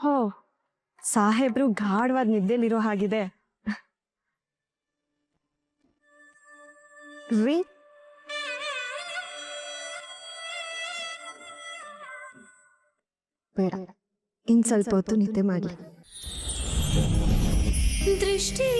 ಹೋ, ಸಾಹೇಬ್ರು ಗಾಢವಾದ ನಿದ್ದೆಲಿರೋ ಹಾಗಿದೆ ರೀ. ಬೇಡ, ಇನ್ ಸ್ವಲ್ಪ ಹೊತ್ತು ನಿದ್ದೆ ಮಾಡಿ. ದೃಷ್ಟಿ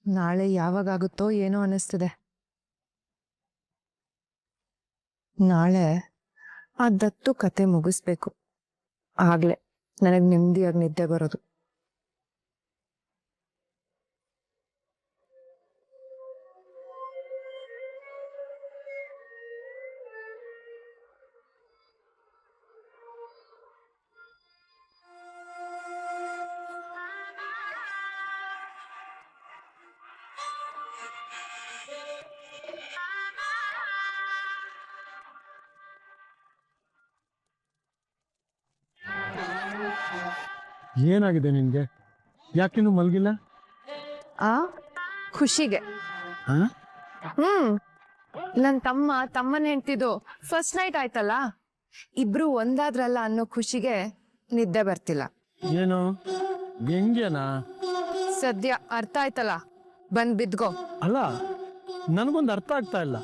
ನಾಳೆ ಯಾವಾಗಾಗುತ್ತೋ ಏನೋ ಅನ್ನಿಸ್ತಿದೆ. ನಾಳೆ ಆ ದತ್ತು ಕತೆ ಮುಗಿಸ್ಬೇಕು, ಆಗ್ಲೇ ನನಗೆ ನೆಮ್ಮದಿಯಾಗಿ ನಿದ್ದೆ ಬರೋದು. ಏನಾಗಿದೆ ನಿನ್ಗೆ? ಯಾಕಿನ್ನು ಮಲ್ಗಿಲ್ಲ? ಖುಷಿಗೆ. ನನ್ ತಮ್ಮನ ಹೆಂಡ್ತಿದ್ದು ಫಸ್ಟ್ ನೈಟ್ ಆಯ್ತಲ್ಲ, ಇಬ್ರು ಒಂದಾದ್ರಲ್ಲ ಅನ್ನೋ ಖುಷಿಗೆ ನಿದ್ದೆ ಬರ್ತಿಲ್ಲ. ಏನು ಹೆಂಗೇನಾ? ಸದ್ಯ ಅರ್ಥ ಆಯ್ತಲ್ಲ, ಬಂದ್ ಬಿದ್ಗೋ. ಅಲ್ಲ, ನನಗೊಂದು ಅರ್ಥ ಆಗ್ತಾ ಇಲ್ಲ.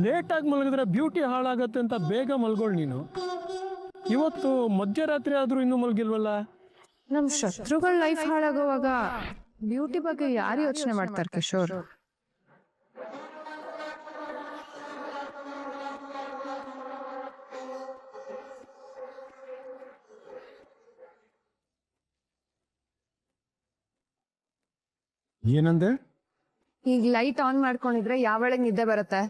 ಲೇಟಾಗಿ ಮಲಗಿದ್ರೆ ಬ್ಯೂಟಿ ಹಾಳಾಗತ್ತೆ ಅಂತ ಬೇಗ ಮಲ್ಗೋಳ್ ನೀನು. ಇವತ್ತು ಮಧ್ಯರಾತ್ರಿ ಆದ್ರೂ ಇನ್ನೂ ಮಲ್ಗಿಲ್ವಲ್ಲ? ನಮ್ ಶತ್ರುಗಳ ಲೈಫ್ ಹಾಳಾಗೋವಾಗ ಬ್ಯೂಟಿ ಬಗ್ಗೆ ಯಾರು ಯೋಚನೆ ಮಾಡ್ತಾರೆ ಕಿಶೋರ್? ಏನಂದೆ? ಈಗ ಲೈಟ್ ಆನ್ ಮಾಡ್ಕೊಂಡಿದ್ರೆ ಯಾವಳಿಗೆ ನಿದ್ದೆ ಬರುತ್ತೆ?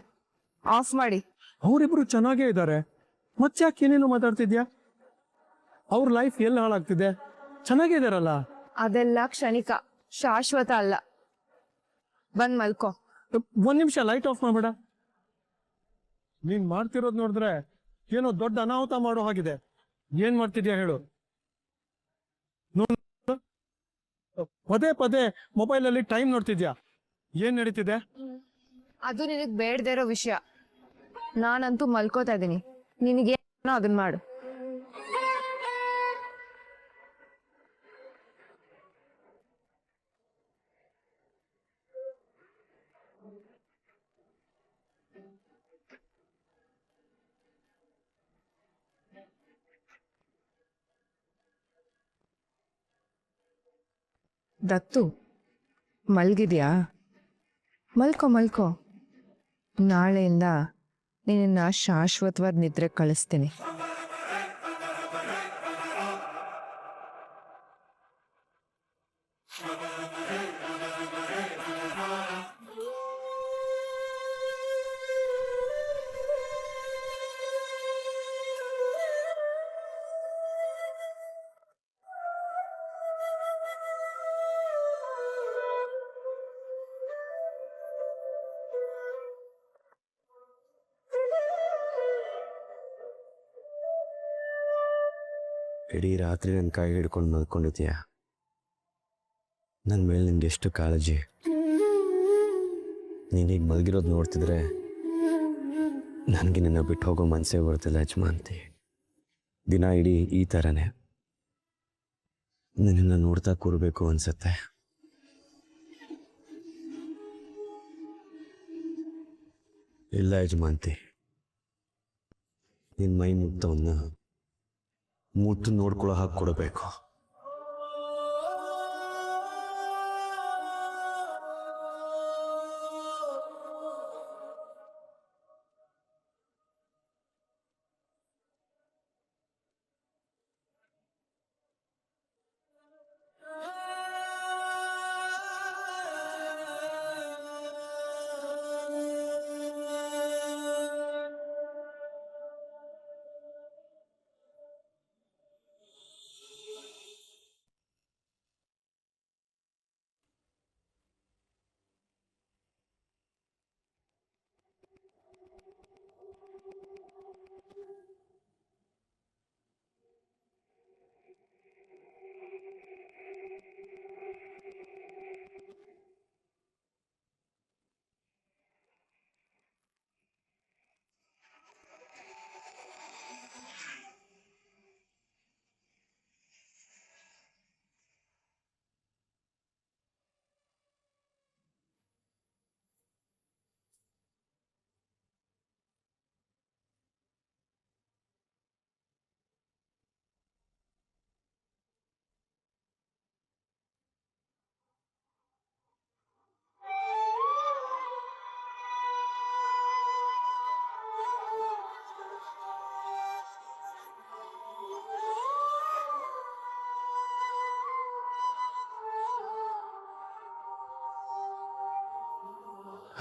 ಆಫ್ ಮಾಡಿ. ಅವರಿಬ್ರು ಚೆನ್ನಾಗೇ ಇದ್ದಾರೆ, ಮತ್ತ್ಯಾಕೆ ಏನೇನು ಮಾತಾಡ್ತಿದ್ಯಾ? ಅವ್ರ ಲೈಫ್ ಎಲ್ಲಿ ಹಾಳಾಗ್ತಿದೆ? ಚೆನ್ನಾಗೇ ಇದಾರಲ್ಲ. ಅದೆಲ್ಲ ಕ್ಷಣಿಕ, ಶಾಶ್ವತ ಅಲ್ಲ. ಬಂದ್ ಮಲ್ಕೋ. ಒಂದ್ ನಿಮಿಷ ಲೈಟ್ ಆಫ್ ಮಾಡ್ಬೇಡ. ನೀನ್ ಮಾಡ್ತಿರೋದ್ ನೋಡಿದ್ರೆ ಏನೋ ದೊಡ್ಡ ಅನಾಹುತ ಮಾಡೋ ಹಾಗಿದೆ. ಏನ್ ಮಾಡ್ತಿದ್ಯಾ ಹೇಳು? ಪದೇ ಪದೇ ಮೊಬೈಲ್ ಅಲ್ಲಿ ಟೈಮ್ ನೋಡ್ತಿದ್ಯಾ? ಏನ್ ನಡೀತಿದೆ? ಅದು ನಿನಗ್ ಬೇಡದೇ ಇರೋ ವಿಷಯ. ನಾನಂತೂ ಮಲ್ಕೋತಾ ಇದ್ದೀನಿ, ನಿನಗೇನೋ ಅದನ್ನ ಮಾಡು. ದತ್ತು, ಮಲ್ಗಿದ್ಯಾ? ಮಲ್ಕೋ ಮಲ್ಕೋ. ನಾಳೆಯಿಂದ ನಿನ್ನ ಶಾಶ್ವತವಾದ ನಿದ್ರೆ ಕಳಿಸ್ತೀನಿ. ಇಡೀ ರಾತ್ರಿ ನನ್ನ ಕೈ ಹಿಡ್ಕೊಂಡು ಮಲ್ಕೊಂಡಿದ್ದೀಯ. ನನ್ನ ಮೇಲೆ ನಿನ್ಗೆ ಎಷ್ಟು ಕಾಳಜಿ. ನೀನೀಗ ಮಲಗಿರೋದು ನೋಡ್ತಿದ್ರೆ ನನಗೆ ನಿನ್ನ ಬಿಟ್ಟು ಹೋಗೋ ಮನಸ್ಸೇ ಬರ್ತಿಲ್ಲ ಯಜಮಾನ್ತಿ. ದಿನ ಇಡೀ ಈ ಥರನೇ ನಿನ್ನ ನೋಡ್ತಾ ಕೂರಬೇಕು ಅನ್ಸತ್ತೆ. ಇಲ್ಲ ಯಜಮಾನ್ತಿ, ನಿನ್ನ ಮೈ ಮುಟ್ಟವನ್ನ ಮುತ್ತು ನೋಡ್ಕೊಳ್ಳೋ ಹಾಗೆ ಕೊಡಬೇಕು.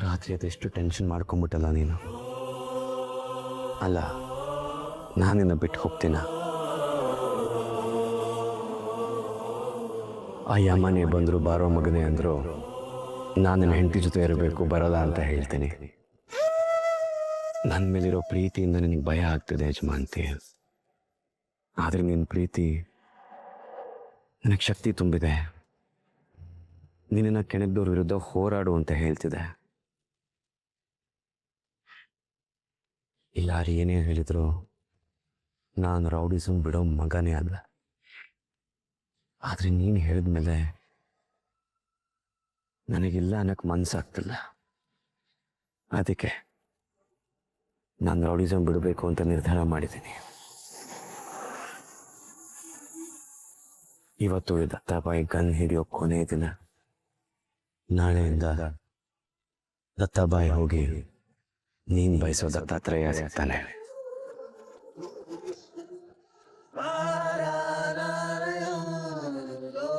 ರಾತ್ರಿ ಅದೆಷ್ಟು ಟೆನ್ಷನ್ ಮಾಡ್ಕೊಂಬಿಟ್ಟಲ್ಲ ನೀನು. ಅಲ್ಲ, ನಾನಿನ್ನ ಬಿಟ್ಟು ಹೋಗ್ತೀನ? ಆ ಯಮನೆ ಬಂದರು ಬಾರೋ ಮಗನೇ ಅಂದರು, ನಾನು ನನ್ನ ಹೆಂಡತಿ ಜೊತೆ ಇರಬೇಕು, ಬರಲ್ಲ ಅಂತ ಹೇಳ್ತೀನಿ. ನನ್ನ ಮೇಲಿರೋ ಪ್ರೀತಿಯಿಂದ ನಿನಗೆ ಭಯ ಆಗ್ತದೆ ಯಜಮಾನ್ತಿ. ಆದರೆ ನಿನ್ನ ಪ್ರೀತಿ ನನಗೆ ಶಕ್ತಿ ತುಂಬಿದೆ. ನಿನ್ನನ್ನು ಕೆಣಕ್ದವ್ರ ವಿರುದ್ಧ ಹೋರಾಡು ಅಂತ ಹೇಳ್ತಿದೆ. ಯಾರು ಏನೇ ಹೇಳಿದ್ರು ನಾನು ರೌಡಿಸಮ್ ಬಿಡೋ ಮಗನೇ ಅಲ್ಲ. ಆದರೆ ನೀನು ಹೇಳಿದ್ಮೇಲೆ ನನಗಿಲ್ಲ ಅನ್ನೋಕ್ಕೆ ಮನಸ್ಸಾಗ್ತಿಲ್ಲ. ಅದಕ್ಕೆ ನಾನು ರೌಡಿಸಮ್ ಬಿಡಬೇಕು ಅಂತ ನಿರ್ಧಾರ ಮಾಡಿದ್ದೀನಿ. ಇವತ್ತು ದತ್ತಾಬಾಯಿ ಗನ್ ಹಿಡಿಯೋ ಕೊನೆ ದಿನ. ನಾಳೆಯಿಂದ ದತ್ತಾಬಾಯಿ ಹೋಗಿ ನೀನು ಬಯಸೋ ದತ್ತಾತ್ರೇಯ ಸಿಗ್ತಾನೆ.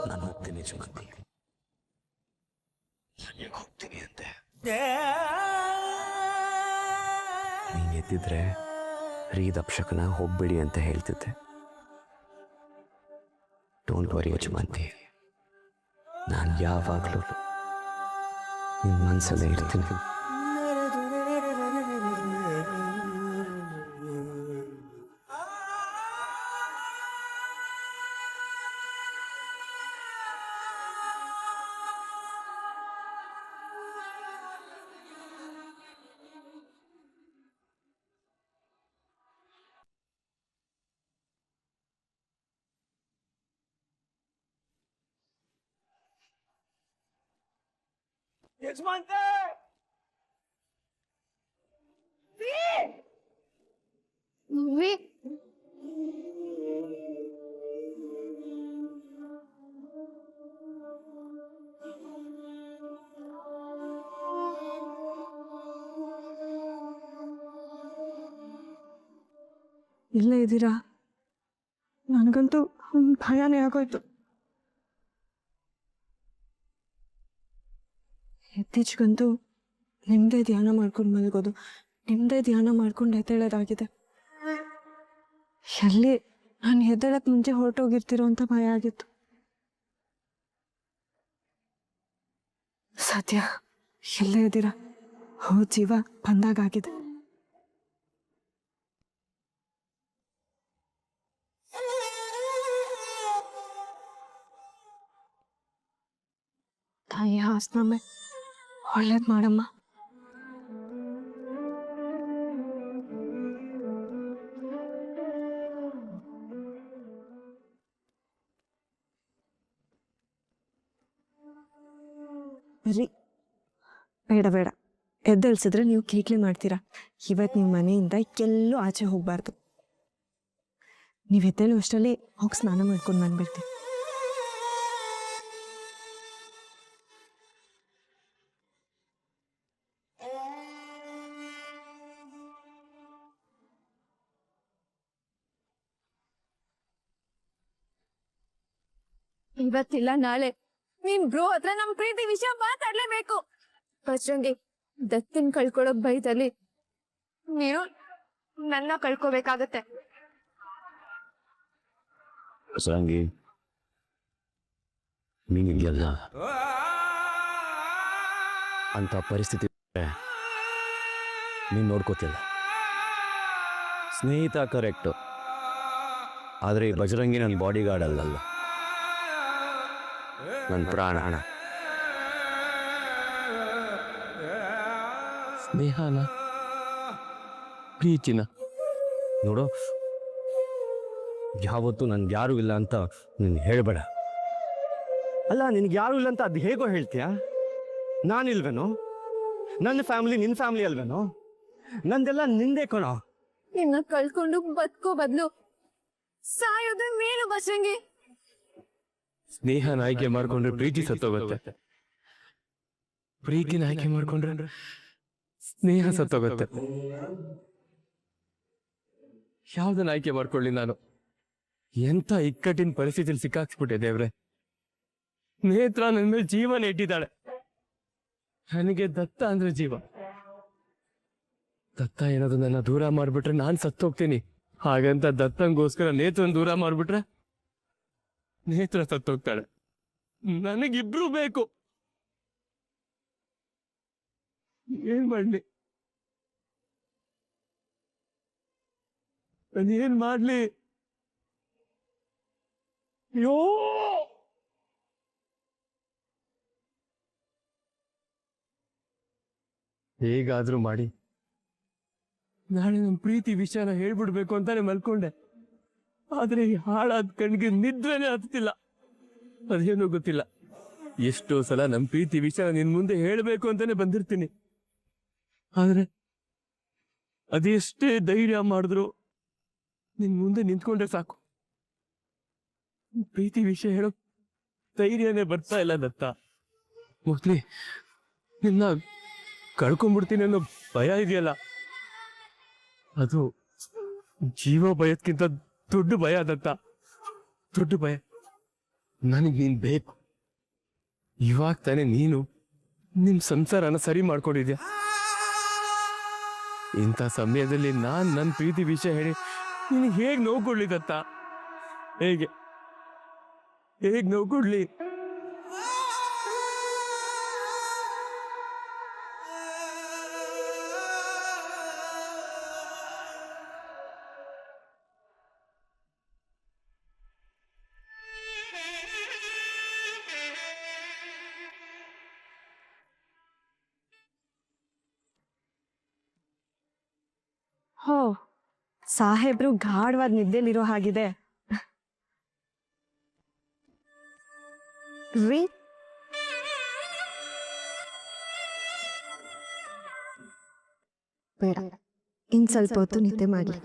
ನಾನು ಹೋಗ್ತೀನಿ ಯಜಮಾನ್ತಿ, ನಾನು ಹೋಗ್ತೀನಿ ಅಂತೆ. ನೀನು ಎದ್ದಿದ್ರೆ ರೀ ದಪ್ಶಕನ ಹೋಗ್ಬೇಡಿ ಅಂತ ಹೇಳ್ತಿದ್ದೆ. ಡೋಂಟ್ ವರಿ ಯಜಮಾನ್ತಿ, ನಾನು ಯಾವಾಗಲೂ ನಿನ್ನ ಮನಸ್ಸಲ್ಲೇ ಇರ್ತೀನಿ. ಯಜಮಾನ್ತೆ, ಇಲ್ಲೇ ಇದ್ದೀರಾ? ನನಗಂತೂ ಭಯನೇ ಆಗೋಯ್ತು. ಇತ್ತೀಚೆಗಂತೂ ನಿಮ್ಮದೇ ಧ್ಯಾನ ಮಾಡ್ಕೊಂಡು ಮಲಗೋದು, ನಿಮ್ಮದೇ ಧ್ಯಾನ ಮಾಡ್ಕೊಂಡು ಎದ್ದೇಳೋದಾಗಿದೆ. ಎಲ್ಲಿ ನಾನು ಎದ್ದೇಳಕ್ಕೆ ಮುಂಚೆ ಹೊರಟೋಗಿರ್ತೀರೋ ಅಂತ ಭಯ ಆಗಿತ್ತು. ಸದ್ಯ ಎಲ್ಲೇ ಇದ್ದೀರಾ? ಹೌದು, ಜೀವ ಬಂದಾಗಿದೆ. ತಾಯಿ ಹಾಸನಮ್ಮೆ, ಒಳ್ಳೇದು ಮಾಡಮ್ಮ. ಬರ್ರಿ. ಬೇಡ ಬೇಡ, ಎದ್ದೇಳ್ಸಿದ್ರೆ ನೀವು ಕೀಟ್ಲೆ ಮಾಡ್ತೀರಾ. ಇವತ್ತು ನೀವು ಮನೆಯಿಂದ ಎಲ್ಲೂ ಆಚೆ ಹೋಗ್ಬಾರ್ದು. ನೀವು ಎದ್ದೇಳು ಅಷ್ಟರಲ್ಲಿ ಹೋಗಿ ಸ್ನಾನ ಮಾಡ್ಕೊಂಡು ಬಂದ್ಬಿಡ್ತೀವಿ. ಇವತ್ತಿಲ್ಲ ನಾಳೆ ನೀನ್ ಬ್ರೋ ಹತ್ರ ನಮ್ ಪ್ರೀತಿ ವಿಷಯ ಮಾತಾಡ್ಲೇಬೇಕು. ಬಜರಂಗಿ, ದತ್ತಿನ್ ಕಳ್ಕೊಳ್ಳೋ ಭಯದಲ್ಲಿ ನೀನು ನನ್ನ ಕಳ್ಕೋಬೇಕಾಗತ್ತೆ. ಬಸರಂಗಿ, ನೀನಿದೆಯಲ್ಲ ಅಂತ ಪರಿಸ್ಥಿತಿ ನೀನು ನೋಡ್ಕೋತಿಲ್ಲ. ಸ್ನೇಹಿತ ಕರೆಕ್ಟು, ಆದರೆ ಈ ಬಜರಂಗಿ ನನ್ನ ಬಾಡಿ ಗಾರ್ಡ್ ಅಲ್ಲಲ್ಲ, ನನ್ನ ಪ್ರಾಣ. ಸ್ನೇಹನ, ಪ್ರೀತಿನ ನೋಡು, ಯಾವತ್ತೂ ನನ್ಗೆ ಯಾರೂ ಇಲ್ಲ ಅಂತ ನೀನು ಹೇಳಬೇಡ. ಅಲ್ಲ, ನಿನ್ಗೆ ಯಾರೂ ಇಲ್ಲ ಅಂತ ಅದು ಹೇಗೋ ಹೇಳ್ತೀಯ? ನಾನಿಲ್ವೇನೋ? ನನ್ನ ಫ್ಯಾಮಿಲಿ ನಿನ್ನ ಫ್ಯಾಮಿಲಿ ಅಲ್ವೇನೋ? ನಂದೆಲ್ಲ ನಿಂದೆ ಕಣೋ. ನಿನ್ನ ಕಳ್ಕೊಂಡು ಬದುಕೋ ಬದಲು ಸಾಯೋದು ಮೇಲು ಬಜರಂಗಿ. ಸ್ನೇಹನ ಆಯ್ಕೆ ಮಾಡ್ಕೊಂಡ್ರೆ ಪ್ರೀತಿ ಸತ್ತೋಗುತ್ತೆ, ಪ್ರೀತಿನ ಆಯ್ಕೆ ಮಾಡ್ಕೊಂಡ್ರೆ ಸ್ನೇಹ ಸತ್ತೋಗುತ್ತೆ. ಯಾವ್ದನ್ನ ಆಯ್ಕೆ ಮಾಡ್ಕೊಳ್ಳಿ ನಾನು? ಎಂತ ಇಕ್ಕಟ್ಟಿನ ಪರಿಸ್ಥಿತಿಲಿ ಸಿಕ್ಕಾಕ್ಸ್ಬಿಟ್ಟೆ ದೇವ್ರೆ. ನೇತ್ರ ನನ್ನ ಮೇಲೆ ಜೀವನ ಇಟ್ಟಿದ್ದಾಳೆ, ನನಗೆ ದತ್ತ ಅಂದ್ರೆ ಜೀವ. ದತ್ತ ಏನಾದ್ರು ನನ್ನ ದೂರ ಮಾಡ್ಬಿಟ್ರೆ ನಾನ್ ಸತ್ತೋಗ್ತೀನಿ. ಹಾಗಂತ ದತ್ತಂಗೋಸ್ಕರ ನೇತ್ರನ್ ದೂರ ಮಾಡ್ಬಿಟ್ರೆ ನೇತ್ರ ಸತ್ತೋಗ್ತಾಳೆ. ನನಗಿಬ್ರು ಬೇಕು. ಏನ್ ಮಾಡ್ಲಿ? ಏನ್ ಮಾಡ್ಲಿ? ಅಯ್ಯೋ, ಹೇಗಾದ್ರೂ ಮಾಡಿ ನಾಳೆ ನಮ್ ಪ್ರೀತಿ ವಿಷಯನ ಹೇಳ್ಬಿಡ್ಬೇಕು ಅಂತಾನೆ ಮಲ್ಕೊಂಡೆ. ಆದ್ರೆ ಈ ಹಾಳಾದ ಕಣ್ಗೆ ನಿದ್ರೆನೆ ಹತ್ತಿಲ್ಲ. ಅದೇನೋ ಗೊತ್ತಿಲ್ಲ, ಎಷ್ಟೋ ಸಲ ನಮ್ ಪ್ರೀತಿ ವಿಷಯ ನಿನ್ ಮುಂದೆ ಹೇಳ್ಬೇಕು ಅಂತಾನೆ ಬಂದಿರ್ತೀನಿ. ಆದ್ರೆ ಅದೆಷ್ಟೇ ಧೈರ್ಯ ಮಾಡಿದ್ರು ನಿನ್ ಮುಂದೆ ನಿಂತ್ಕೊಂಡ್ರೆ ಸಾಕು, ಪ್ರೀತಿ ವಿಷಯ ಹೇಳೋ ಧೈರ್ಯನೇ ಬರ್ತಾ ಇಲ್ಲ ದತ್ತ. ಮೋಸ್ಟ್ಲಿ ನಿನ್ನ ಕಳ್ಕೊಂಡ್ಬಿಡ್ತೀನಿ ಅನ್ನೋ ಭಯ ಇದೆಯಲ್ಲ, ಅದು ಜೀವ ಭಯಕ್ಕಿಂತ ದೊಡ್ಡ ಭಯ ದತ್ತ, ದೊಡ್ಡ ಭಯ. ನನಗ್ ನೀನ್ ಬೇಕು. ಇವಾಗ ತಾನೇ ನೀನು ನಿಮ್ ಸಂಸಾರನ ಸರಿ ಮಾಡ್ಕೊಂಡಿದ್ಯಾ. ಇಂಥ ಸಮಯದಲ್ಲಿ ನಾನ್ ನನ್ನ ಪ್ರೀತಿ ವಿಷಯ ಹೇಳಿ ನಿನಗೆ ಹೇಗ್ ನೋವು ಕೊಡ್ಲಿ ದತ್ತ? ಹೇಗ್ ನೋವು ಕೊಡ್ಲಿ? ಹೋ, ಸಾಹೇಬ್ರು ಗಾಢವಾದ ನಿದ್ದೆಲಿರೋ ಹಾಗಿದೆ ರೀ. ಬೇಡ, ಇನ್ ಸ್ವಲ್ಪ ಹೊತ್ತು ನಿದ್ದೆ ಮಾಡ್ಲಿ.